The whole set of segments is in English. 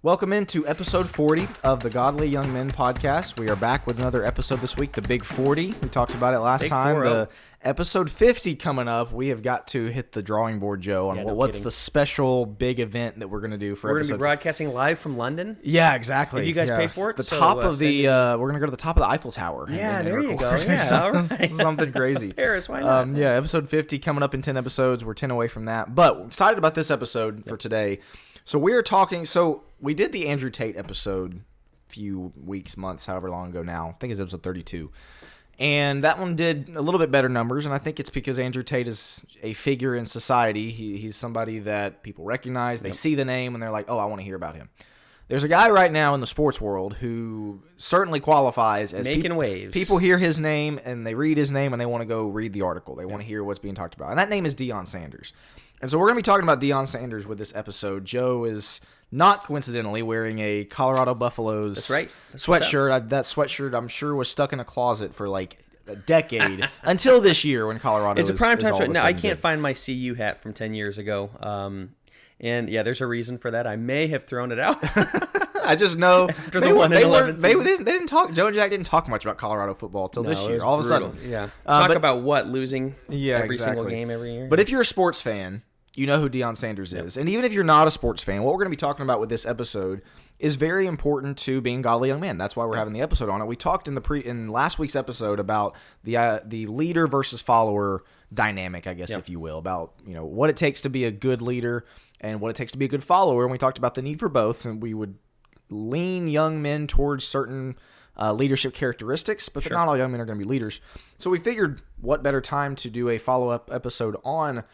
Welcome into episode 40 of the Godly Young Men podcast. We are back with another episode this week, the Big 40. We talked about it last time. The episode 50 coming up. We have got to hit the drawing board, Joe, on what's the special big event that we're going to do for episode. We're going to be broadcasting live from London. Yeah, exactly. If you guys pay for it. We're going to go to the top of the Eiffel Tower. Yeah, there you go. Yeah, all right. Something crazy. Paris, why not? Yeah, episode 50 coming up in 10 episodes. We're 10 away from that. But we're excited about this episode for today. So we are talking. So we did the Andrew Tate episode a few weeks, months, however long ago now. I think it's episode 32. And that one did a little bit better numbers, and I think it's because Andrew Tate is a figure in society. He's somebody that people recognize. They see the name, and they're like, oh, I want to hear about him. There's a guy right now in the sports world who certainly qualifies as making waves. People hear his name, and they read his name, and they want to go read the article. They want to hear what's being talked about. And that name is Deion Sanders. And so we're going to be talking about Deion Sanders with this episode. Joe is not coincidentally wearing a Colorado Buffaloes sweatshirt. That sweatshirt, I'm sure, was stuck in a closet for like a decade until this year when Colorado It's a prime time sweatshirt. Now, I can't find my CU hat from 10 years ago. And yeah, there's a reason for that. I may have thrown it out. I just know after the 1-11 they didn't talk. Joe and Jack didn't talk much about Colorado football until this year. All of a sudden, talk about what losing every single game every year. But if you're a sports fan, you know who Deion Sanders is, and even if you're not a sports fan, what we're going to be talking about with this episode is very important to being godly young men. That's why we're having the episode on it. We talked in last week's episode about the leader versus follower dynamic, I guess, if you will, about what it takes to be a good leader and what it takes to be a good follower. And we talked about the need for both, and we would lean young men towards certain leadership characteristics, but not all young men are going to be leaders. So we figured what better time to do a follow-up episode on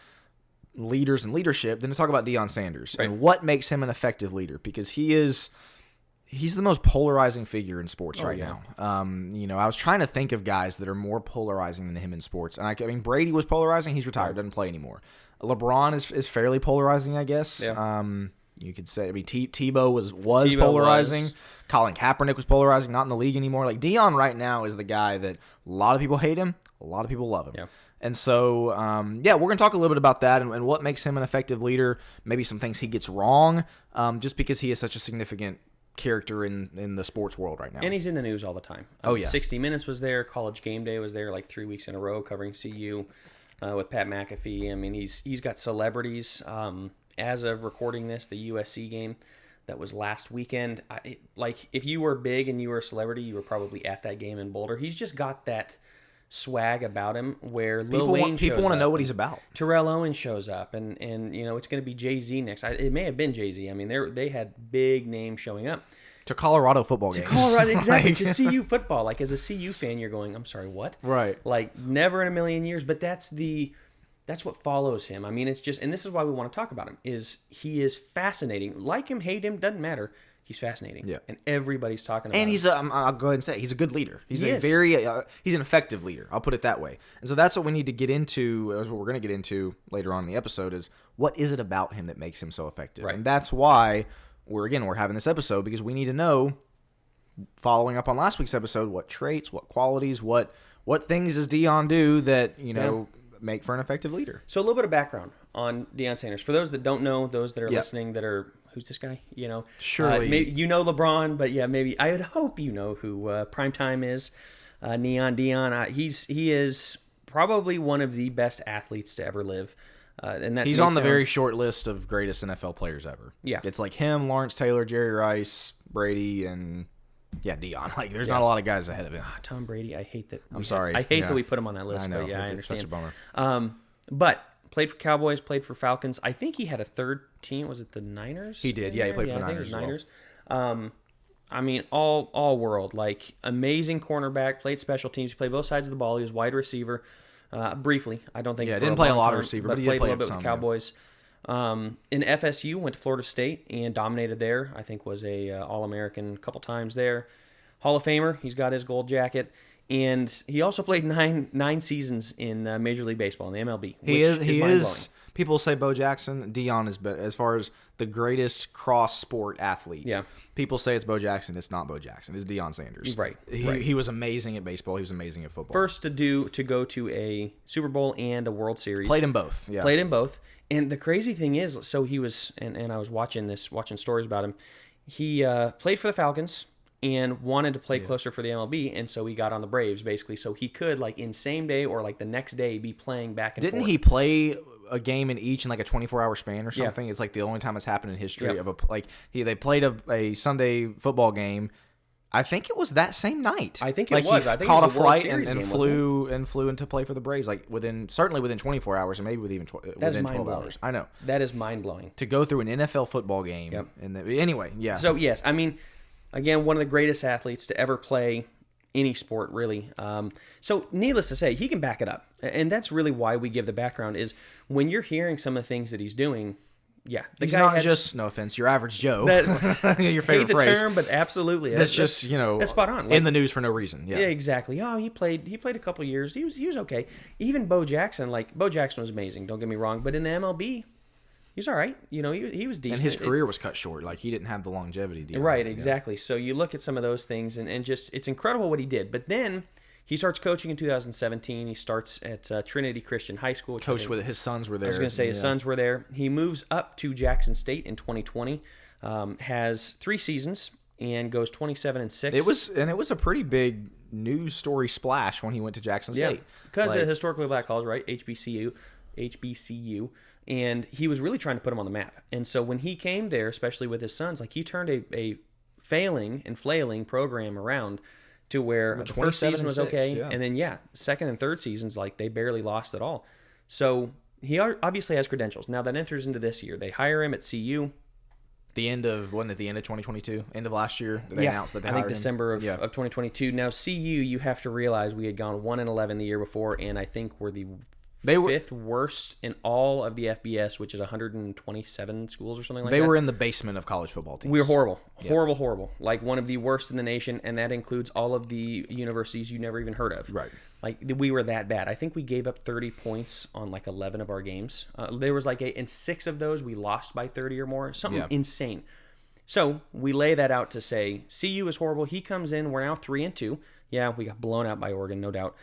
leaders and leadership than to talk about Deion Sanders and what makes him an effective leader, because he's the most polarizing figure in sports now. I was trying to think of guys that are more polarizing than him in sports, and I mean Brady was polarizing. He's retired, doesn't play anymore. LeBron is fairly polarizing, I guess. You could say, I mean, Tebow was polarizing. Colin Kaepernick was polarizing, not in the league anymore. Like Deion right now is the guy that a lot of people hate him, a lot of people love him. And so, we're going to talk a little bit about that and what makes him an effective leader, maybe some things he gets wrong, just because he is such a significant character in the sports world right now. And he's in the news all the time. 60 Minutes was there. College Game Day was there like 3 weeks in a row covering CU with Pat McAfee. I mean, he's got celebrities. As of recording this, the USC game that was last weekend, if you were big and you were a celebrity, you were probably at that game in Boulder. He's just got that swag about him where Lil Wayne shows up. People want to know what he's about. Terrell Owens shows up, and it's going to be Jay-Z next. It may have been Jay-Z. I mean, they had big names showing up. To Colorado football games. To Colorado, exactly. To CU football. Like, as a CU fan, you're going, I'm sorry, what? Right. Like, never in a million years, but that's what follows him. I mean, it's just, and this is why we want to talk about him, is he is fascinating. Like him, hate him, doesn't matter. He's fascinating. Yeah. And everybody's talking about him. And he's I'll go ahead and say, he's a good leader. He's he's an effective leader. I'll put it that way. And so that's what we need to get into, what we're going to get into later on in the episode, is what is it about him that makes him so effective? Right. And that's why we're having this episode, because we need to know, following up on last week's episode, what traits, what qualities, what things does Deion do that, make for an effective leader. So a little bit of background on Deion Sanders. For those that don't know, those that are listening that are, who's this guy? Surely. Maybe, LeBron, but maybe I would hope you know who Primetime is. Neon Deion. He is probably one of the best athletes to ever live. And that he's on the very short list of greatest NFL players ever. Yeah. It's like him, Lawrence Taylor, Jerry Rice, Brady, and Deion. Like, there's not a lot of guys ahead of him. Tom Brady, I hate that. I'm sorry. I hate that we put him on that list. I know. But I understand. It's such a bummer. But played for Cowboys, played for Falcons. I think he had a third team. Was it the Niners? He did. Yeah, he played for the Niners. Niners. I mean, all world. Like, amazing cornerback. Played special teams. He played both sides of the ball. He was wide receiver. Briefly, I don't think. Yeah, didn't play a lot of receiver, but he played a little bit with the Cowboys. In FSU, went to Florida State and dominated there. I think was a All-American a couple times there. Hall of Famer. He's got his gold jacket. And he also played nine seasons in Major League Baseball in the MLB. He is. People say Bo Jackson. Deion is, as far as the greatest cross-sport athlete. Yeah. People say it's Bo Jackson. It's not Bo Jackson. It's Deion Sanders. Right. He was amazing at baseball. He was amazing at football. First to go to a Super Bowl and a World Series. Played in both. Yeah. Played in both. And the crazy thing is, so he was, and I was watching stories about him. he played for the Falcons and wanted to play closer for the MLB, and so he got on the Braves, basically, so he could, like, in same day or, like, the next day be playing back and forth. Didn't he play a game in each in, like, a 24-hour span or something? Yeah. It's, like, the only time it's happened in history of they played a Sunday football game. I think it was that same night. I think it was. He I think caught it was a flight and flew into play for the Braves, like certainly within 24 hours, and maybe within 12 hours. I know. That is mind-blowing. To go through an NFL football game. Yep. Anyway, yeah. So, yes, I mean, again, one of the greatest athletes to ever play any sport, really. So, needless to say, he can back it up. And that's really why we give the background, is when you're hearing some of the things that he's doing, yeah. He's not just, no offense, your average Joe. Your favorite phrase. Term, but absolutely. That's just, that's spot on. In the news for no reason. Yeah, exactly. Oh, he played a couple years. He was okay. Even Bo Jackson, Bo Jackson was amazing, don't get me wrong, but in the MLB, he's all right. He was decent. And his career was cut short. Like, he didn't have the longevity deal. Right, exactly. So you look at some of those things, and just, it's incredible what he did. But then he starts coaching in 2017. He starts at Trinity Christian High School. Coached with his sons were there. I was going to say his sons were there. He moves up to Jackson State in 2020. Has 3 seasons and goes 27-6. It was a pretty big news story splash when he went to Jackson State. Because a historically black college, right? HBCU, and he was really trying to put him on the map. And so when he came there, especially with his sons, he turned a failing and flailing program around to where the first season was okay, and then second and third seasons, they barely lost at all. So he obviously has credentials. Now that enters into this year. They hire him at CU. Wasn't it the end of 2022? End of last year? They announced that they hired him. December of 2022. Now CU, you have to realize we had gone 1-11 the year before, and I think we're the fifth worst in all of the FBS, which is 127 schools or something like that. They were in the basement of college football teams. We were horrible. Horrible. One of the worst in the nation, and that includes all of the universities you never even heard of. Right. We were that bad. I think we gave up 30 points on 11 of our games. There was in 6 of those we lost by 30 or more. Something insane. So we lay that out to say CU is horrible. He comes in. We're now 3-2. Yeah, we got blown out by Oregon, no doubt.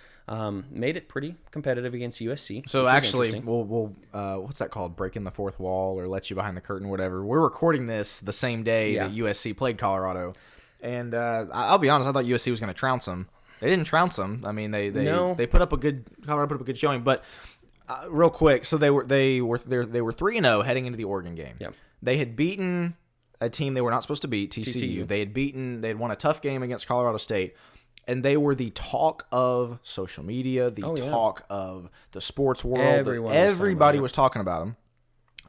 Made it pretty competitive against USC. So actually, we'll what's that called? Breaking the fourth wall or let you behind the curtain, whatever. We're recording this the same day that USC played Colorado, and I'll be honest, I thought USC was going to trounce them. They didn't trounce them. I mean, they put up Colorado put up a good showing, but real quick, so they were 3-0 heading into the Oregon game. Yep. They had beaten a team they were not supposed to beat, TCU. They had won a tough game against Colorado State. And they were the talk of social media, talk of the sports world. Everybody was talking about them.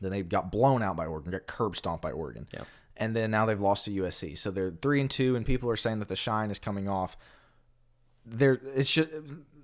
Then they got blown out by Oregon, got curb stomped by Oregon. Yeah. And then now they've lost to USC. So they're 3-2, and people are saying that the shine is coming off. It's just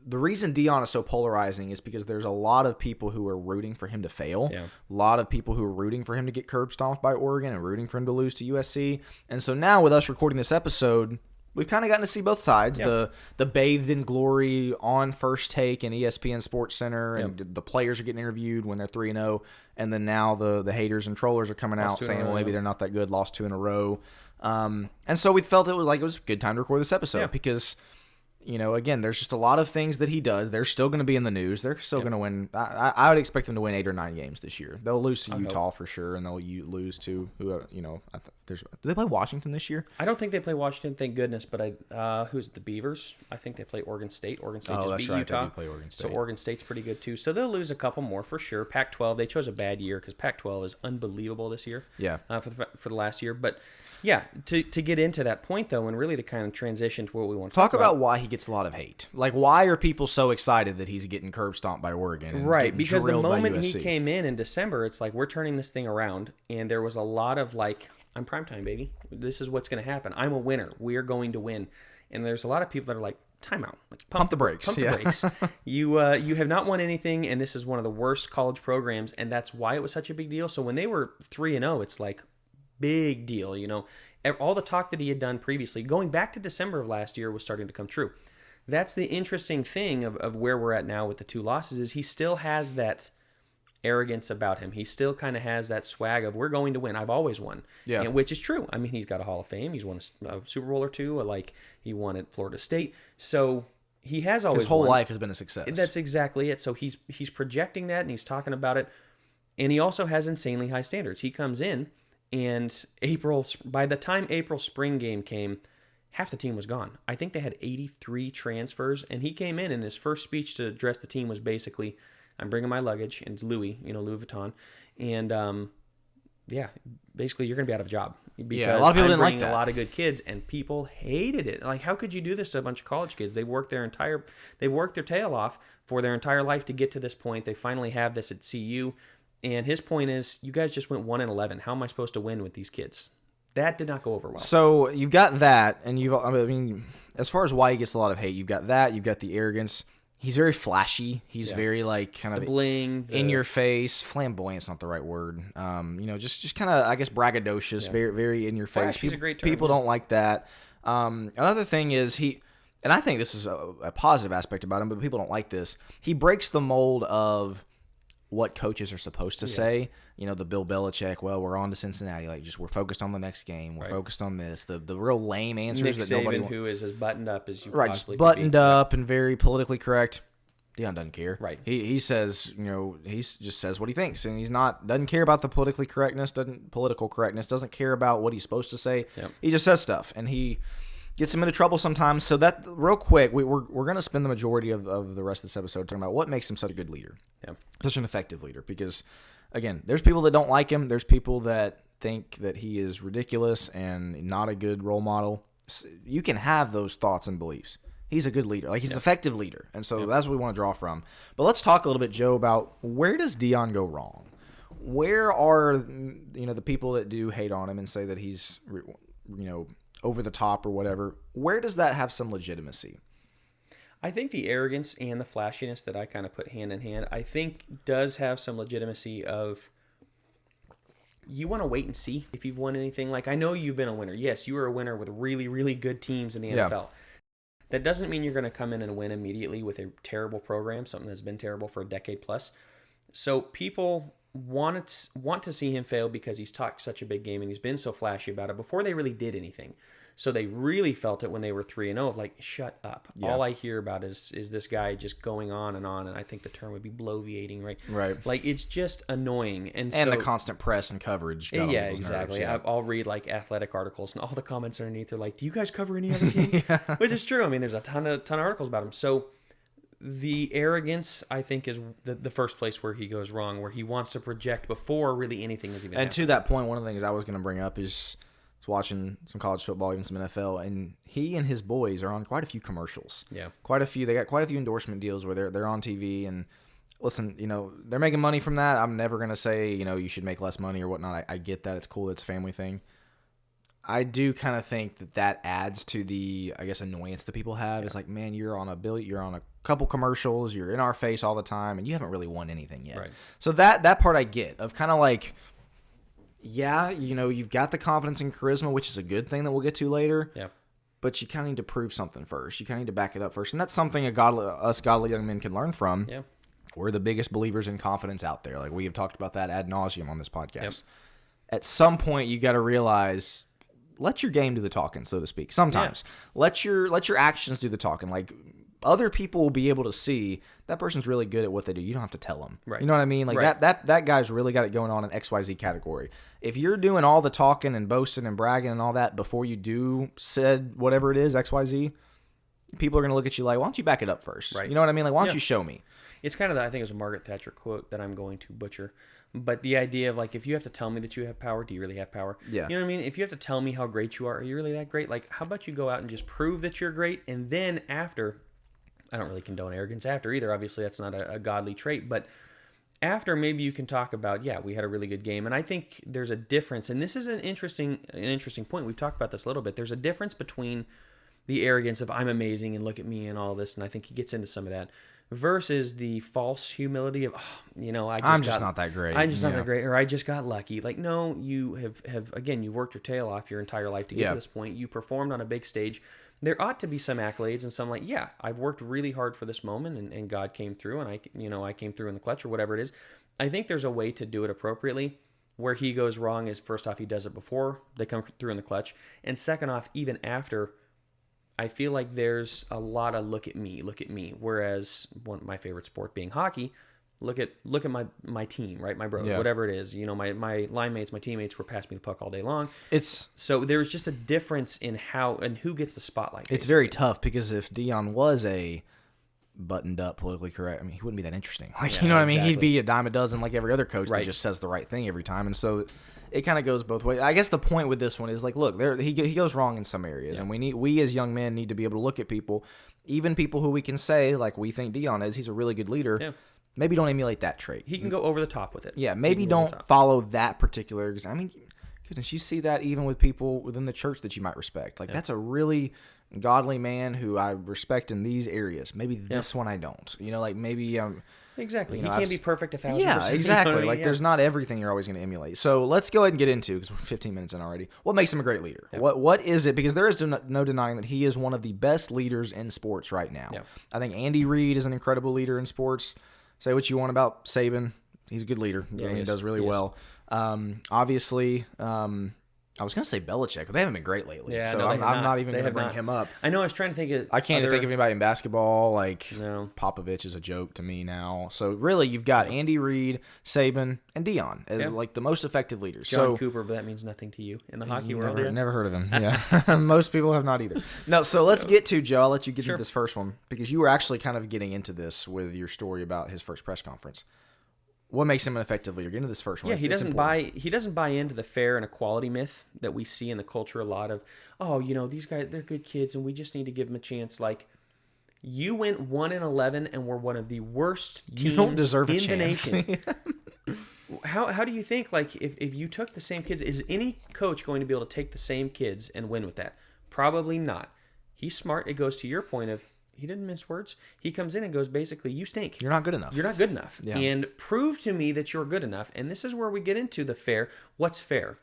the reason Deion is so polarizing is because there's a lot of people who are rooting for him to fail. Yeah. A lot of people who are rooting for him to get curb stomped by Oregon and rooting for him to lose to USC. And so now with us recording this episode, we've kind of gotten to see both sides. Yep. The bathed in glory on First Take and ESPN Sports Center, and the players are getting interviewed when they're 3-0, and then now the haters and trollers are coming out saying, well, maybe they're not that good, lost 2 in a row. And so we felt it was a good time to record this episode because, again, there's just a lot of things that he does. They're still going to be in the news. They're still going to win. I would expect them to win 8 or 9 games this year. They'll lose to Utah for sure, and they'll lose to do they play Washington this year? I don't think they play Washington, thank goodness. But who's the Beavers? I think they play Oregon State. Oregon State just beat Utah. They do play Oregon State. So Oregon State's pretty good too. So they'll lose a couple more for sure. Pac-12, they chose a bad year because Pac-12 is unbelievable this year. Yeah. For the last year, but. Yeah, to get into that point, though, and really to kind of transition to what we want to talk about why he gets a lot of hate. Why are people so excited that he's getting curb stomped by Oregon? And right, because the moment he came in December, it's we're turning this thing around, and there was a lot of I'm primetime, baby. This is what's going to happen. I'm a winner. We're going to win. And there's a lot of people that are time out. Pump the brakes. Pump the brakes. You have not won anything, and this is one of the worst college programs, and that's why it was such a big deal. So when they were 3-0, it's big deal, all the talk that he had done previously, going back to December of last year, was starting to come true. That's the interesting thing of where we're at now with the 2 losses is he still has that arrogance about him. He still kind of has that swag of we're going to win. I've always won, which is true. I mean, he's got a Hall of Fame. He's won a Super Bowl or 2. He won at Florida State. So he has always his whole won. life has been a success. That's exactly it. So he's projecting that and he's talking about it, and he also has insanely high standards. He comes in. And by the time April spring game came, half the team was gone. I think they had 83 transfers, and he came in, and his first speech to address the team was basically, I'm bringing my luggage, and it's Louis Vuitton, and basically you're going to be out of a job because a lot of people I'm didn't like bringing that. a lot of good kids, and people hated it. Like, how could you do this to a bunch of college kids? They've worked their tail off for their entire life to get to this point. They finally have this at CU, and his point is, you guys just went 1-11. How am I supposed to win with these kids? That did not go over well. So you've got that, and as far as why he gets a lot of hate, you've got that. You've got the arrogance. He's very flashy. He's very kind of the bling, in your face. Flamboyant's not the right word. Just kind of, I guess, braggadocious. Very, very in your face. He's a great term. People don't like that. Another thing is and I think this is a positive aspect about him, but people don't like this. He breaks the mold of what coaches are supposed to say. The Bill Belichick, well, we're on to Cincinnati. We're focused on the next game. We're focused on this. The real lame answers Nick that Saban, nobody who is as buttoned up as you just possibly buttoned could be. up and very politically correct. Deion doesn't care. Right. He says, he just says what he thinks, and doesn't care about the political correctness, doesn't care about what he's supposed to say. Yep. He just says stuff, and he gets him into trouble sometimes. So that, real quick, we're going to spend the majority of the rest of this episode talking about what makes him such a good leader. Yeah. Such an effective leader, because, again, there's people that don't like him. There's people that think that he is ridiculous and not a good role model. You can have those thoughts and beliefs. He's a good leader. He's an effective leader. And so that's what we want to draw from. But let's talk a little bit, Joe, about where does Deion go wrong? Where are, the people that do hate on him and say that he's, over the top or whatever, where does that have some legitimacy? I think the arrogance and the flashiness that I kind of put hand in hand, I think does have some legitimacy of, you want to wait and see if you've won anything. I know you've been a winner. Yes, you were a winner with really, really good teams in the NFL. That doesn't mean you're going to come in and win immediately with a terrible program, something that's been terrible for a decade plus. So people want to see him fail because he's talked such a big game and he's been so flashy about it before they really did anything. So they really felt it when they were 3-0 of shut up. Yeah. All I hear about is this guy just going on, and I think the term would be bloviating, right? Right. It's just annoying. And the constant press and coverage. Yeah, exactly. Nerves, yeah. I'll read athletic articles, and all the comments underneath are do you guys cover any other team? Which is true. There's a ton of articles about him. So the arrogance, I think, is the first place where he goes wrong, where he wants to project before really anything is even happening. To that point, one of the things I was going to bring up is watching some college football, even some NFL, and he and his boys are on quite a few commercials. Yeah. Quite a few. They got quite a few endorsement deals where they're on TV, and listen, they're making money from that. I'm never going to say, you should make less money or whatnot. I get that. It's cool. It's a family thing. I do kind of think that adds to the, I guess, annoyance that people have. Yeah. It's man, you're on a couple commercials, you're in our face all the time, and you haven't really won anything yet. Right. So that part I get of kind of yeah, you've got the confidence and charisma, which is a good thing that we'll get to later. Yeah. But you kind of need to prove something first. You kind of need to back it up first. And that's something us godly young men can learn from. Yeah. We're the biggest believers in confidence out there. We have talked about that ad nauseum on this podcast. Yep. At some point, you got to realize, let your game do the talking, so to speak. Sometimes. Yeah. Let your actions do the talking. Other people will be able to see that person's really good at what they do. You don't have to tell them. Right. You know what I mean? Right. that guy's really got it going on in XYZ category. If you're doing all the talking and boasting and bragging and all that before you said whatever it is, XYZ, people are going to look at you why don't you back it up first? Right. You know what I mean? Why don't you show me? It's kind of I think it was a Margaret Thatcher quote that I'm going to butcher. But the idea of if you have to tell me that you have power, do you really have power? Yeah. You know what I mean? If you have to tell me how great you are you really that great? How about you go out and just prove that you're great, and then after, I don't really condone arrogance after either. Obviously, that's not a godly trait. But after, maybe you can talk about, we had a really good game. And I think there's a difference. And this is an interesting point. We've talked about this a little bit. There's a difference between the arrogance of I'm amazing and look at me and all this. And I think he gets into some of that. Versus the false humility of, I'm just not that great. I'm just not that great, or I just got lucky. No, you have again, you've worked your tail off your entire life to get to this point. You performed on a big stage. There ought to be some accolades and some I've worked really hard for this moment, and God came through, and I came through in the clutch or whatever it is. I think there's a way to do it appropriately. Where he goes wrong is, first off, he does it before they come through in the clutch, and second off, even after. I feel like there's a lot of look at me. Whereas my favorite sport being hockey, Look at my team, right? My bros, whatever it is. My line mates, my teammates were passing me the puck all day long. So there's just a difference in how and who gets the spotlight. It's very tough because if Deion was a buttoned up, politically correct, I mean, he wouldn't be that interesting. Like, you know what I mean? He'd be a dime a dozen like every other coach that just says the right thing every time. And so it kind of goes both ways. I guess the point with this one is like, look, he goes wrong in some areas, and we as young men need to be able to look at people, even people who we can say like we think Deion is. He's a really good leader. Yeah. Maybe don't emulate that trait. He can go over the top with it. Yeah, maybe don't follow that particular example. I mean, goodness, you see that even with people within the church that you might respect. Like that's a really godly man who I respect in these areas. Maybe this one I don't. Like maybe exactly. He can't be perfect 1,000%. Yeah, exactly. Like there's not everything you're always going to emulate. So let's go ahead and get into, because we're 15 minutes in already, what makes him a great leader? Yeah. What is it? Because there is no denying that he is one of the best leaders in sports right now. Yeah. I think Andy Reid is an incredible leader in sports. Say what you want about Saban. He's a good leader. Yeah, he does really well. Obviously, I was going to say Belichick, but they haven't been great lately. Yeah, so I'm not even going to bring him up. I know, I was trying to think of... I can't even think of anybody in basketball. Like, Popovich is a joke to me now. So, really, you've got Andy Reid, Saban, and Deion as, like, the most effective leaders. John Cooper, but that means nothing to you in the hockey world. Never heard of him, yeah. Most people have not either. No, so let's get to, Joe, I'll let you get into this first one, because you were actually kind of getting into this with your story about his first press conference. What makes him an effective leader? Get into this first one. Yeah, he doesn't buy into the fair and equality myth that we see in the culture a lot of, these guys, they're good kids and we just need to give them a chance. Like, you went 1-11 and were one of the worst teams you don't deserve in a chance. the nation. How do you think, like, if you took the same kids, is any coach going to be able to take the same kids and win with that? Probably not. He's smart. It goes to your point of, he didn't mince words. He comes in and goes, basically, you stink. You're not good enough. You're not good enough. Yeah. And prove to me that you're good enough. And this is where we get into the fair. What's fair?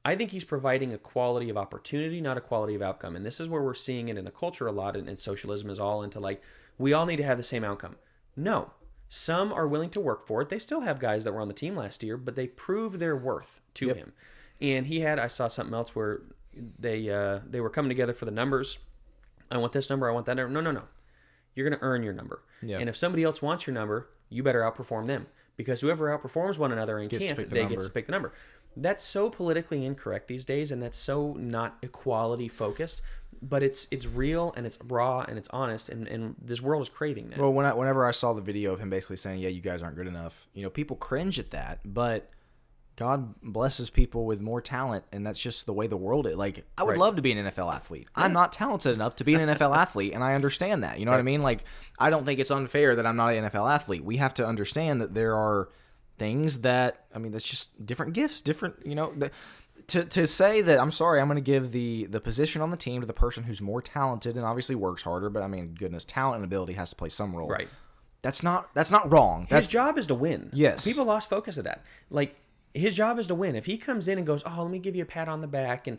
I think he's providing a quality of opportunity, not a quality of outcome. And this is where we're seeing it in the culture a lot. And socialism is all into like, we all need to have the same outcome. No. Some are willing to work for it. They still have guys that were on the team last year, but they prove their worth to him. And I saw something else where they were coming together for the numbers. I want this number. I want that number. No. You're going to earn your number. Yeah. And if somebody else wants your number, you better outperform them. Because whoever outperforms one another in camp, they get to pick the number. That's so politically incorrect these days, and that's so not equality focused. But it's real, and it's raw, and it's honest, and this world is craving that. Well, whenever I saw the video of him basically saying, yeah, you guys aren't good enough, people cringe at that, but God blesses people with more talent, and that's just the way the world is. Like, I would love to be an NFL athlete. I'm not talented enough to be an NFL athlete, and I understand that. You know what I mean? Like, I don't think it's unfair that I'm not an NFL athlete. We have to understand that there are things that, that's just different gifts, different, to say that, I'm sorry, I'm going to give the position on the team to the person who's more talented and obviously works harder, but goodness, talent and ability has to play some role. Right. That's not wrong. His job is to win. Yes. People lost focus of that. Like, his job is to win. If he comes in and goes, let me give you a pat on the back, and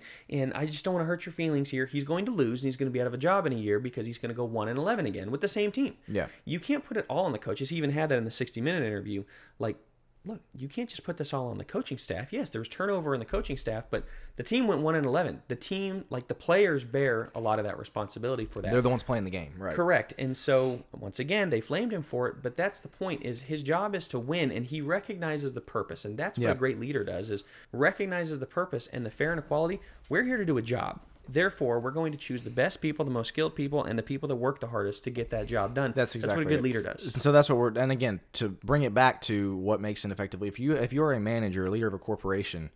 I just don't want to hurt your feelings here, he's going to lose, and he's going to be out of a job in a year because he's going to go 1-11 again with the same team. Yeah. You can't put it all on the coaches. He even had that in the 60-minute interview. Like, look, you can't just put this all on the coaching staff. Yes, there was turnover in the coaching staff, but the team went 1-11. The team, like the players, bear a lot of that responsibility for that. They're the ones playing the game, right? Correct. And so, once again, they flamed him for it, but that's the point, is his job is to win, and he recognizes the purpose, and that's what a great leader does, is recognizes the purpose and the fair and equality. We're here to do a job. Therefore, we're going to choose the best people, the most skilled people, and the people that work the hardest to get that job done. That's exactly what a good leader does. So that's what and again, to bring it back to what makes an effective leader, if you're a manager, a leader of a corporation,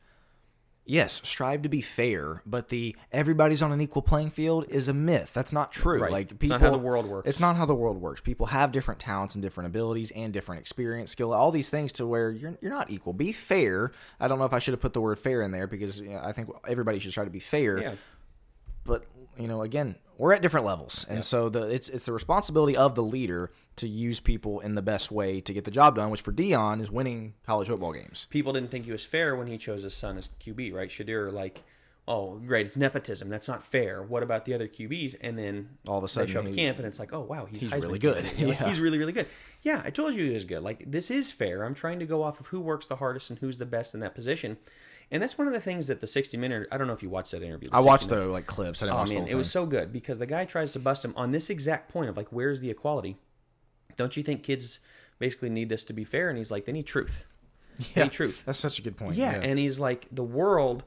yes, strive to be fair, but everybody's on an equal playing field is a myth. That's not true. Right. Like, it's not how the world works. It's not how the world works. People have different talents and different abilities and different experience, skill, all these things to where you're not equal. Be fair. I don't know if I should have put the word fair in there because I think everybody should try to be fair. Yeah. But, again, we're at different levels. And so it's the responsibility of the leader to use people in the best way to get the job done, which for Deion is winning college football games. People didn't think he was fair when he chose his son as QB, right? Shadir, like, oh, great, it's nepotism. That's not fair. What about the other QBs? And then all of a sudden they show up at camp, and it's like, oh, wow, he's really good. Like, he's really, really good. Yeah, I told you he was good. Like, this is fair. I'm trying to go off of who works the hardest and who's the best in that position. And that's one of the things that the 60-minute, I don't know if you watched that interview. I watched the clips. I didn't watch the whole thing. It was so good because the guy tries to bust him on this exact point of like, where's the equality? Don't you think kids basically need this to be fair. And he's like, they need truth. Yeah, they need truth. That's such a good point. Yeah, and he's like, the world,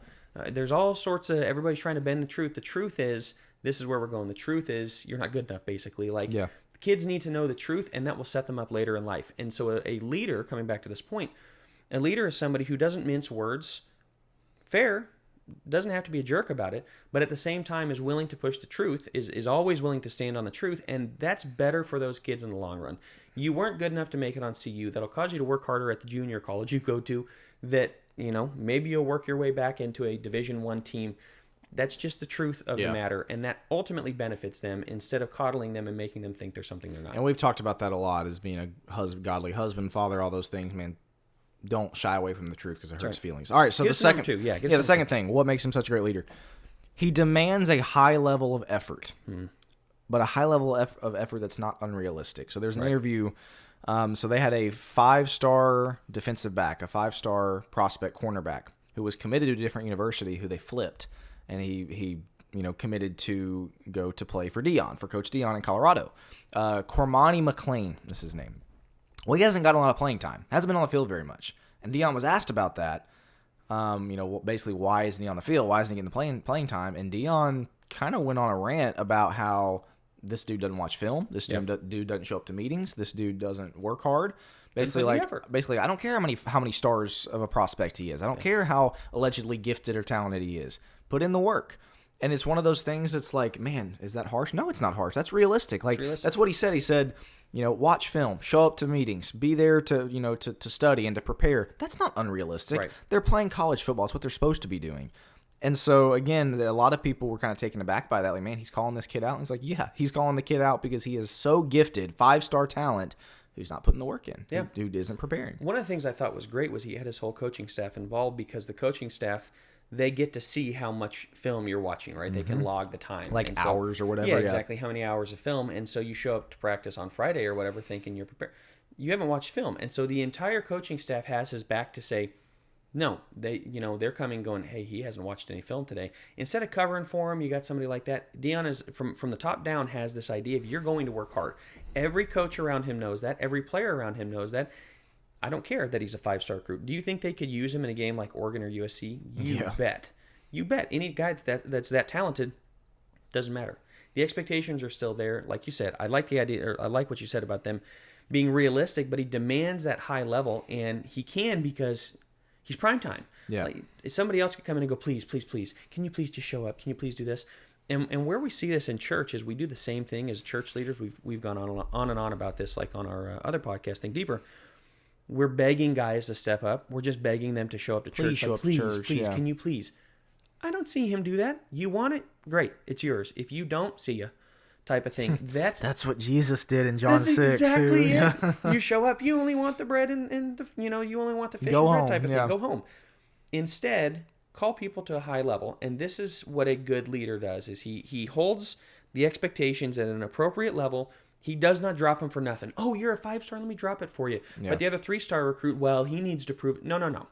there's all sorts of, everybody's trying to bend the truth. The truth is, this is where we're going. The truth is, you're not good enough, basically. Like, kids need to know the truth, and that will set them up later in life. And so a leader, coming back to this point, a leader is somebody who doesn't mince words, fair, doesn't have to be a jerk about it, but at the same time is willing to push the truth, is always willing to stand on the truth, and that's better for those kids in the long run. You weren't good enough to make it on CU. That'll cause you to work harder at the junior college you go to, that, maybe you'll work your way back into a Division I team. That's just the truth of the matter, and that ultimately benefits them instead of coddling them and making them think they're something they're not. And we've talked about that a lot as being a godly husband, father, all those things, man. Don't shy away from the truth because it hurts feelings. All right, so the second thing, what makes him such a great leader? He demands a high level of effort, but a high level of effort that's not unrealistic. So there's an interview. So they had a 5-star defensive back, a 5-star prospect cornerback who was committed to a different university who they flipped, and he committed to go to play for Coach Deion in Colorado. Cormani McLean is his name. Well, he hasn't gotten a lot of playing time. Hasn't been on the field very much. And Deion was asked about that. Basically, why isn't he on the field? Why isn't he getting the playing time? And Deion kind of went on a rant about how this dude doesn't watch film. This dude doesn't show up to meetings. This dude doesn't work hard. Basically, I don't care how many stars of a prospect he is. I don't care how allegedly gifted or talented he is. Put in the work. And it's one of those things that's like, man, is that harsh? No, it's not harsh. That's realistic. That's what he said. He said, watch film, show up to meetings, be there to study and to prepare. That's not unrealistic. Right. They're playing college football. It's what they're supposed to be doing. And so, again, a lot of people were kind of taken aback by that. Like, man, he's calling this kid out. And he's like, yeah, he's calling the kid out because he is so gifted, 5-star talent, who's not putting the work in, who isn't preparing. One of the things I thought was great was he had his whole coaching staff involved because the coaching staff, they get to see how much film you're watching, right? They can log the time. Hours or whatever. Yeah, exactly. How many hours of film. And so you show up to practice on Friday or whatever thinking you're prepared. You haven't watched film. And so the entire coaching staff has his back to say, no, they're coming going, hey, he hasn't watched any film today. Instead of covering for him, you got somebody like that. Deion is, from the top down, has this idea of you're going to work hard. Every coach around him knows that. Every player around him knows that. I don't care that he's a 5-star recruit. Do you think they could use him in a game like Oregon or USC? You bet. You bet. Any guy that's that talented, doesn't matter. The expectations are still there. Like you said, I like the idea, or I like what you said about them being realistic, but he demands that high level, and he can because he's prime time. Yeah. Like, somebody else could come in and go, please, please, please, can you please just show up? Can you please do this? And where we see this in church is we do the same thing as church leaders. We've gone on and on about this, like on our other podcast, Think Deeper. We're begging guys to step up. We're just begging them to show up to church. Please, can you please? I don't see him do that. You want it? Great. It's yours. If you don't, see ya. Type of thing. That's what Jesus did in John 6. Exactly it. You show up, you only want the bread and the, you only want the fish and bread type of thing. Go home. Instead, call people to a high level. And this is what a good leader does, is he holds the expectations at an appropriate level. He does not drop him for nothing. Oh, you're a 5-star, let me drop it for you. Yeah. But the other 3-star recruit, well, he needs to prove it. No.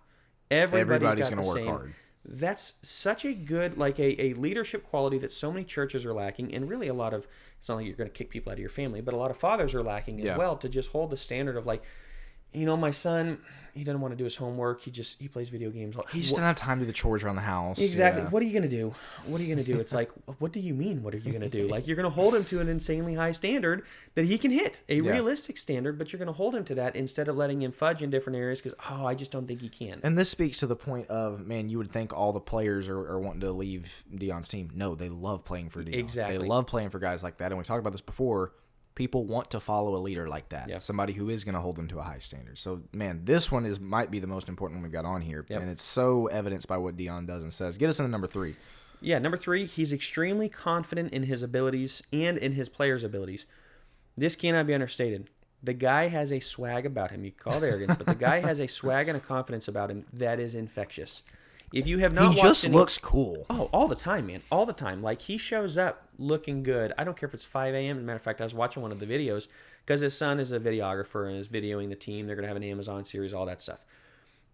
Everybody's got the same. Work hard. That's such a good, like a leadership quality that so many churches are lacking, and really a lot of, it's not like you're going to kick people out of your family, but a lot of fathers are lacking as well, to just hold the standard of like, my son, he doesn't want to do his homework. He plays video games. He just doesn't have time to do the chores around the house. Exactly. Yeah. What are you going to do? It's like, what do you mean? What are you going to do? Like, you're going to hold him to an insanely high standard that he can hit, a realistic standard, but you're going to hold him to that instead of letting him fudge in different areas because, I just don't think he can. And this speaks to the point of, man, you would think all the players are wanting to leave Deion's team. No, they love playing for Deion. Exactly. They love playing for guys like that. And we talked about this before. People want to follow a leader like that, somebody who is going to hold them to a high standard. So, man, this one might be the most important one we've got on here, and it's so evidenced by what Deion does and says. Get us into number 3. Yeah, number 3, he's extremely confident in his abilities and in his players' abilities. This cannot be understated. The guy has a swag about him. You can call it arrogance, but the guy has a swag and a confidence about him that is infectious. If you have not watched, he just looks cool. Oh, all the time, man. All the time. Like, he shows up looking good. I don't care if it's 5 a.m. As a matter of fact, I was watching one of the videos because his son is a videographer and is videoing the team. They're going to have an Amazon series, all that stuff.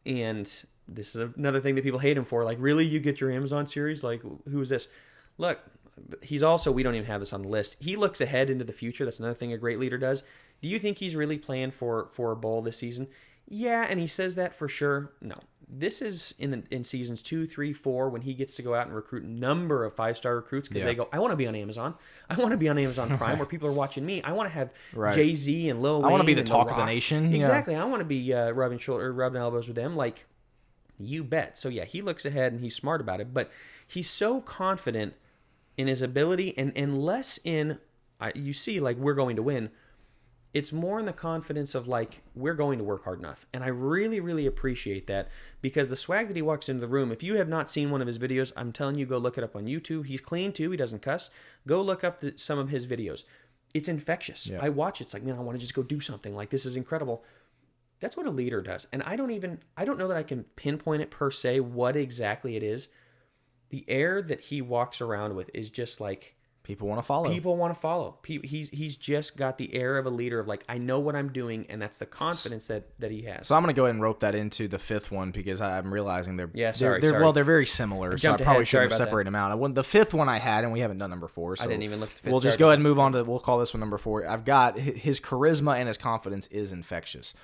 And this is another thing that people hate him for. Like, really? You get your Amazon series? Like, who is this? Look, he's also, we don't even have this on the list. He looks ahead into the future. That's another thing a great leader does. Do you think he's really playing for a bowl this season? Yeah, and he says that for sure. No. This is in seasons 2, 3, 4 when he gets to go out and recruit a number of 5-star recruits because they go, I want to be on Amazon. I want to be on Amazon Prime where people are watching me. I want to have Jay-Z and Lil Wayne. I want to be the and talk of the nation. Exactly. I want to be rubbing elbows with them. Like, you bet. So yeah, he looks ahead and he's smart about it, but he's so confident in his ability and less in, you see, like, we're going to win. It's more in the confidence of, like, we're going to work hard enough. And I really, really appreciate that because the swag that he walks into the room, if you have not seen one of his videos, I'm telling you, go look it up on YouTube. He's clean, too. He doesn't cuss. Go look up some of his videos. It's infectious. Yeah. I watch it. It's like, man, I want to just go do something. Like, this is incredible. That's what a leader does. And I don't know that I can pinpoint it per se, what exactly it is. The air that he walks around with is just like, people want to follow. People want to follow. He's just got the air of a leader of, like, I know what I'm doing, and that's the confidence that he has. So I'm going to go ahead and rope that into the fifth one because I'm realizing they're sorry. Well, they're very similar, so I probably shouldn't separate them out. The fifth one I had, and we haven't done number 4. So I didn't even look at the fifth. We'll just go ahead and move on to, we'll call this one number 4. I've got his charisma and his confidence is infectious.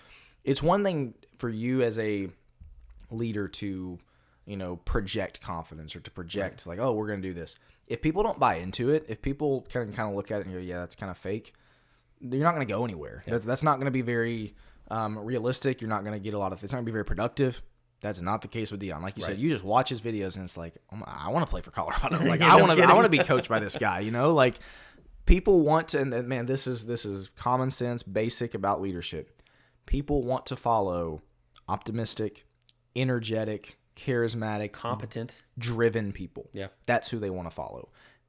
It's one thing for you as a leader to, project confidence or to project like, oh, we're going to do this. If people don't buy into it, if people kind of look at it and go, yeah, that's kind of fake, you're not going to go anywhere. Yeah. That's not going to be very realistic. You're not going to get a lot of. It's not going to be very productive. That's not the case with Deion. Like you said, you just watch his videos and it's like, oh my, I want to play for Colorado. Like I want to be coached by this guy. Like people want to. And man, this is common sense, basic about leadership. People want to follow optimistic, energetic, charismatic, competent, driven people. Yeah. That's who they want to follow.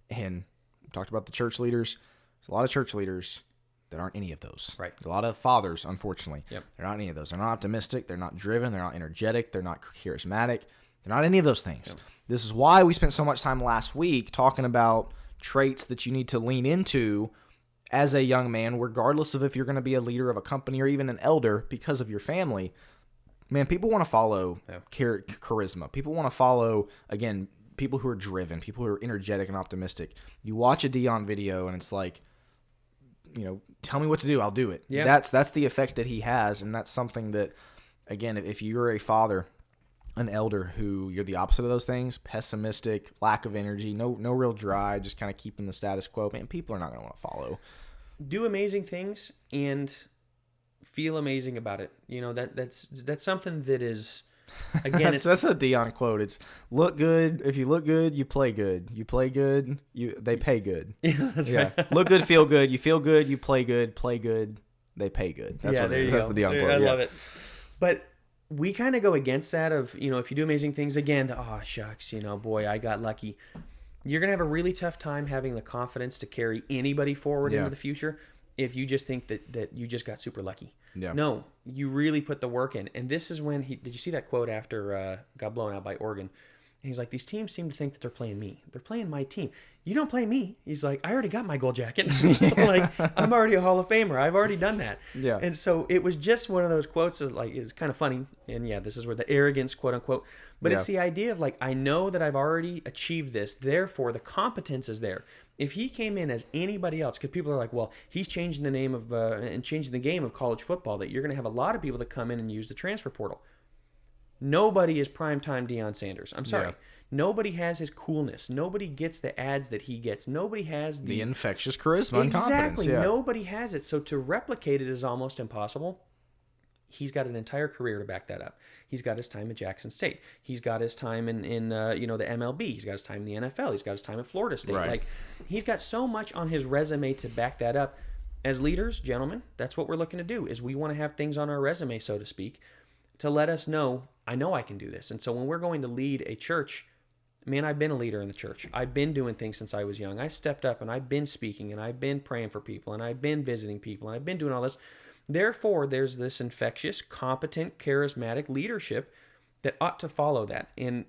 And we talked about the church leaders. There's a lot of church leaders that aren't any of those. Right. A lot of fathers, unfortunately. Yep. They're not any of those. They're not optimistic. They're not driven. They're not energetic. They're not charismatic. They're not any of those things. Yep. This is why we spent so much time last week talking about traits that you need to lean into as a young man, regardless of if you're going to be a leader of a company or even an elder because of your family. Man, people want to follow charisma. People want to follow, again, people who are driven, people who are energetic and optimistic. You watch a Deion video and it's like, tell me what to do, I'll do it. Yeah. That's the effect that he has, and that's something that, again, if you're a father, an elder who you're the opposite of those things, pessimistic, lack of energy, no real drive, just kind of keeping the status quo, man, people are not going to want to follow. Do amazing things and feel amazing about it. That's something that is, again, that's a Deion quote. It's look good. If you look good, you play good. You play good, they pay good. Yeah, that's right. Look good, feel good. You feel good, you play good, they pay good. That's what it is. That's the Deion quote. I love it. But we kind of go against that of, if you do amazing things, again, shucks, boy, I got lucky. You're going to have a really tough time having the confidence to carry anybody forward into the future if you just think that you just got super lucky. Yeah. No, you really put the work in. And this is when did you see that quote after got blown out by Oregon? And he's like, these teams seem to think that they're playing me. They're playing my team. You don't play me. He's like, I already got my gold jacket. Like, I'm already a Hall of Famer. I've already done that. Yeah. And so it was just one of those quotes of, like, it's kind of funny. And yeah, this is where the arrogance, quote unquote. But it's the idea of, like, I know that I've already achieved this. Therefore, the competence is there. If he came in as anybody else, because people are like, well, he's changing the name of and changing the game of college football, that you're going to have a lot of people that come in and use the transfer portal. Nobody is primetime Deion Sanders. I'm sorry. Yeah. Nobody has his coolness. Nobody gets the ads that he gets. Nobody has the infectious charisma and confidence. Exactly. Yeah. Nobody has it. So to replicate it is almost impossible. He's got an entire career to back that up. He's got his time at Jackson State. He's got his time in the MLB. He's got his time in the NFL. He's got his time at Florida State. Right. Like, he's got so much on his resume to back that up. As leaders, gentlemen, that's what we're looking to do, is we want to have things on our resume, so to speak, to let us know, I know I can do this. And so when we're going to lead a church, man, I've been a leader in the church. I've been doing things since I was young. I stepped up and I've been speaking and I've been praying for people and I've been visiting people and I've been doing all this. Therefore, there's this infectious, competent, charismatic leadership that ought to follow that. And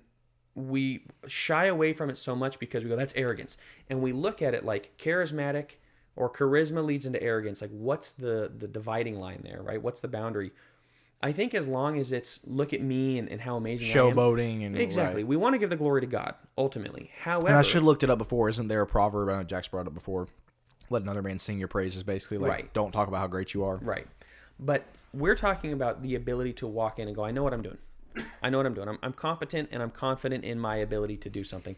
we shy away from it so much because we go, that's arrogance. And we look at it like charismatic or charisma leads into arrogance. Like, what's the dividing line there, right? What's the boundary? I think as long as it's look at me and how amazing I am. Showboating. And exactly. Right. We want to give the glory to God, ultimately. However, and I should have looked it up before. Isn't there a proverb? I know Jack's brought it up before. let another man sing your praises, basically. Like, Right. don't talk about how great you are. Right. But we're talking about the ability to walk in and go, I know what I'm doing. I know what I'm doing. I'm competent and I'm confident in my ability to do something.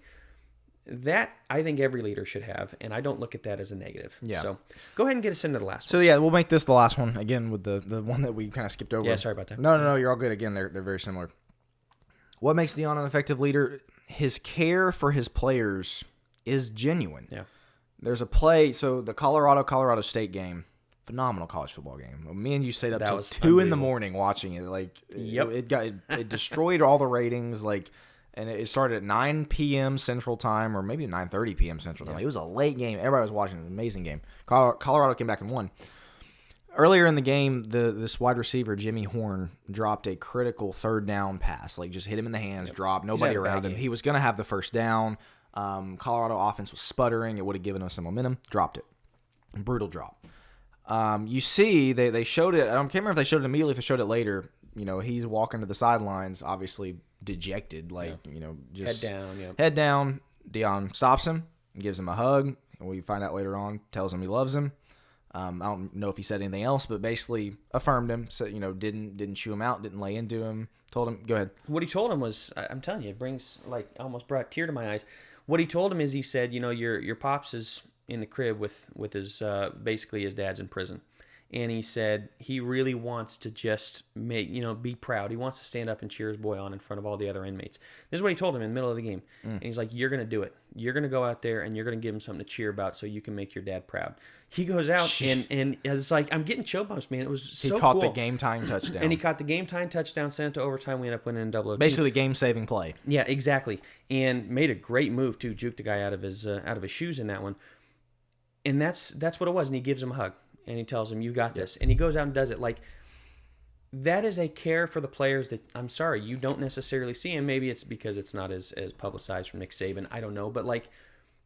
That I think every leader should have, and I don't look at that as a negative. Yeah. So go ahead and get us into the last one. So, yeah, we'll make this the last one, again, with the one that we kind of skipped over. Yeah, sorry about that. No, you're all good. Again, they're very similar. What makes Deion an effective leader? His care for his players is genuine. Yeah. There's a play, so the Colorado State game, phenomenal college football game. Me and you stayed up till 2 in the morning watching it. Like, it destroyed all the ratings. Like, and it started at 9 p.m. Central Time, or maybe 9:30 p.m. Central Time. It was a late game. Everybody was watching. It was an amazing game. Colorado came back and won. Earlier in the game, this wide receiver, Jimmy Horn, dropped a critical third down pass. Like, just hit him in the hands, dropped, nobody around him. He was going to have the first down. Colorado offense was sputtering. It would have given us some momentum. Dropped it. Brutal drop. You see, they showed it. I can't remember if they showed it immediately, if they showed it later. You know, he's walking to the sidelines, obviously dejected, like, just head down. Deion stops him, gives him a hug. And we find out later on, tells him he loves him. I don't know if he said anything else, but basically affirmed him. So, didn't chew him out, didn't lay into him. Told him, go ahead. What he told him was, I'm telling you, it brings, like, almost brought a tear to my eyes. What he told him is, he said, your pops is in the crib with his, basically his dad's in prison. And he said he really wants to just be proud. He wants to stand up and cheer his boy on in front of all the other inmates. This is what he told him in the middle of the game. And he's like, you're going to do it. You're going to go out there and you're going to give him something to cheer about so you can make your dad proud. He goes out and it's like, I'm getting chill bumps, man. It was so cool. He caught the game-tying touchdown. And he caught the game-tying touchdown, sent it to overtime. We ended up winning in double OT. Basically, game-saving play. Yeah, exactly. And made a great move, too. Juked the guy out of his shoes in that one. And that's what it was. And he gives him a hug. And he tells him, you got this. And he goes out and does it. Like, that is a care for the players that, I'm sorry, you don't necessarily see. And maybe it's because it's not as publicized from Nick Saban. I don't know. But, like,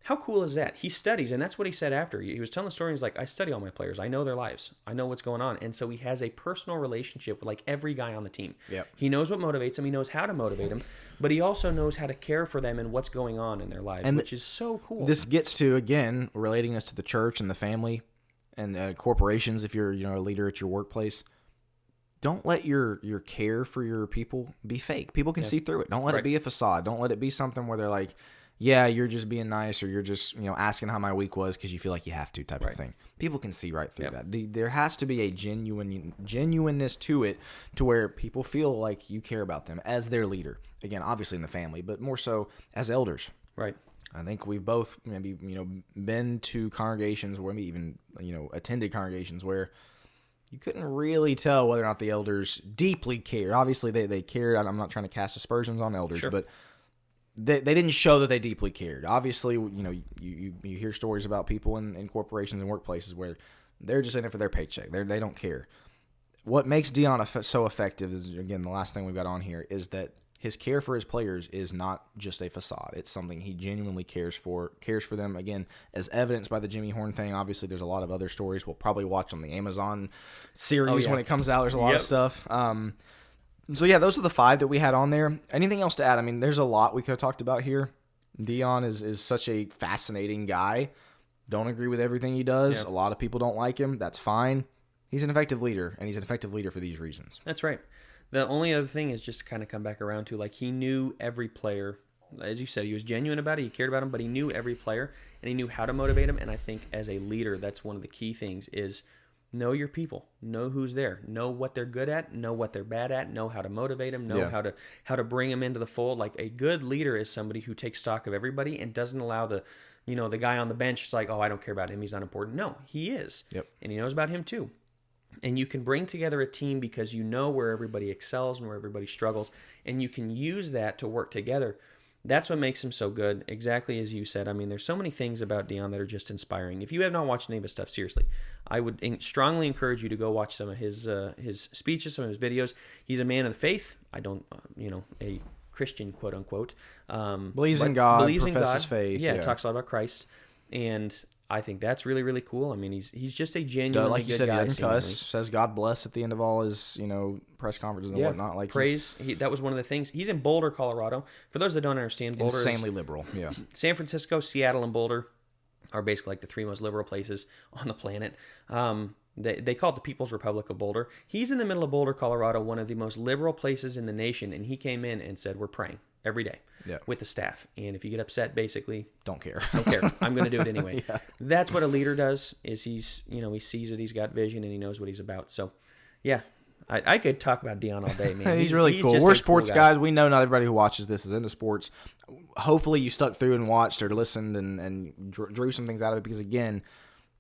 how cool is that? He studies. And that's what he said after. He was telling the story. He's like, I study all my players. I know their lives. I know what's going on. And so he has a personal relationship with, like, every guy on the team. Yep. He knows what motivates them. He knows how to motivate them. But he also knows how to care for them and what's going on in their lives, which is so cool. This gets to, again, relating us to the church and the family. And corporations, if you're a leader at your workplace, don't let your care for your people be fake. People can see through it. Don't let it be a facade. Don't let it be something where they're like, yeah, you're just being nice, or you're just asking how my week was because you feel like you have to type of thing. People can see right through that. There has to be a genuineness to it, to where people feel like you care about them as their leader. Again, obviously in the family, but more so as elders. Right. I think we've both maybe been to congregations, or maybe even attended congregations where you couldn't really tell whether or not the elders deeply cared. Obviously they cared. I'm not trying to cast aspersions on elders, but they didn't show that they deeply cared. Obviously, you hear stories about people in corporations and workplaces where they're just in it for their paycheck. They don't care. What makes Deion so effective is, again, the last thing we've got on here, is that his care for his players is not just a facade. It's something he genuinely cares for them, again, as evidenced by the Jimmy Horn thing. Obviously, there's a lot of other stories we'll probably watch on the Amazon series when it comes out. There's a lot of stuff. So, yeah, those are the 5 that we had on there. Anything else to add? I mean, there's a lot we could have talked about here. Deion is such a fascinating guy. Don't agree with everything he does. A lot of people don't like him. That's fine. He's an effective leader, and he's an effective leader for these reasons. That's right. The only other thing is just to kind of come back around to, like, he knew every player. As you said, he was genuine about it. He cared about him, but he knew every player, and he knew how to motivate him. And I think as a leader, that's one of the key things is know your people. Know who's there. Know what they're good at. Know what they're bad at. Know how to motivate them. Know how to bring them into the fold. Like, a good leader is somebody who takes stock of everybody and doesn't allow the guy on the bench. It's like, oh, I don't care about him. He's unimportant. No, he is. Yep. And he knows about him too. And you can bring together a team because you know where everybody excels and where everybody struggles, and you can use that to work together. That's what makes him so good, exactly as you said. I mean, there's so many things about Deion that are just inspiring. If you have not watched any of his stuff, seriously, I would strongly encourage you to go watch some of his speeches, some of his videos. He's a man of the faith. I don't, a Christian, quote unquote. Believes in God, believes professes in God. faith. Yeah, talks a lot about Christ. And I think that's really, really cool. I mean, he's just a genuine like you good said, guy. he doesn't cuss, says God bless at the end of all his press conferences and whatnot. Like, praise. That was one of the things. He's in Boulder, Colorado. For those that don't understand, Boulder insanely liberal. Yeah, San Francisco, Seattle, and Boulder. are basically like the 3 most liberal places on the planet. They call it the People's Republic of Boulder. He's in the middle of Boulder, Colorado, one of the most liberal places in the nation, and he came in and said, we're praying every day with the staff. And if you get upset, basically... Don't care. I'm going to do it anyway. That's what a leader does, is he sees it, he's got vision, and he knows what he's about. So, yeah. I could talk about Deion all day, man. He's really cool. We're sports guys. We know not everybody who watches this is into sports. Hopefully you stuck through and watched or listened and drew some things out of it because, again,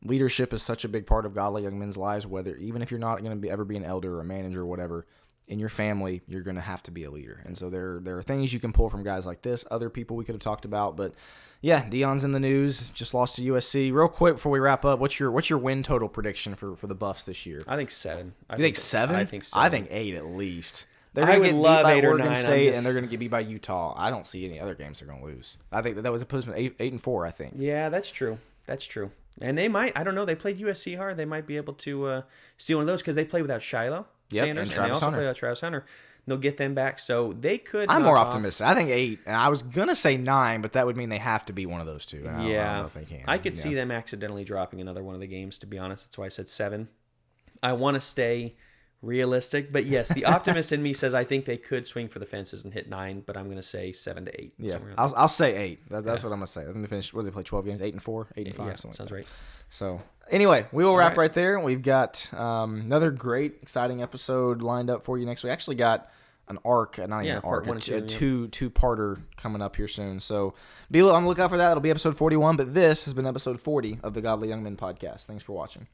leadership is such a big part of godly young men's lives, even if you're not going to ever be an elder or a manager or whatever. In your family, you're going to have to be a leader. And so there are things you can pull from guys like this, other people we could have talked about. But, yeah, Deion's in the news, just lost to USC. Real quick before we wrap up, what's your win total prediction for the Buffs this year? I think 7. You think 7? I think 7. I think 8 at least. They're going to get get love beat by 8 or Oregon 9. State, and they're going to get beat by Utah. I don't see any other games they're going to lose. I think that was a postman 8-4, I think. Yeah, that's true. And they might, I don't know, they played USC hard. They might be able to steal one of those because they play without Shiloh Sanders, and they also play without Travis Hunter. They'll get them back, so they could. I'm more optimistic. I think 8, and I was gonna say 9, but that would mean they have to be one of those two. I don't know if they can. I could see them accidentally dropping another one of the games. To be honest, that's why I said 7. I want to stay realistic, but yes, the optimist in me says I think they could swing for the fences and hit 9, but I'm gonna say 7 to 8. Yeah, I'll say 8. That's what I'm gonna say. I'm gonna finish. What did they play? 12 games, 8-4, 8-5. Yeah, something sounds like right. So anyway, we will wrap right there. We've got another great, exciting episode lined up for you next week. We actually got an arc, not even an arc, a two-parter coming up here soon. So be on the lookout for that. It'll be episode 41, but this has been episode 40 of the Godly Young Men podcast. Thanks for watching.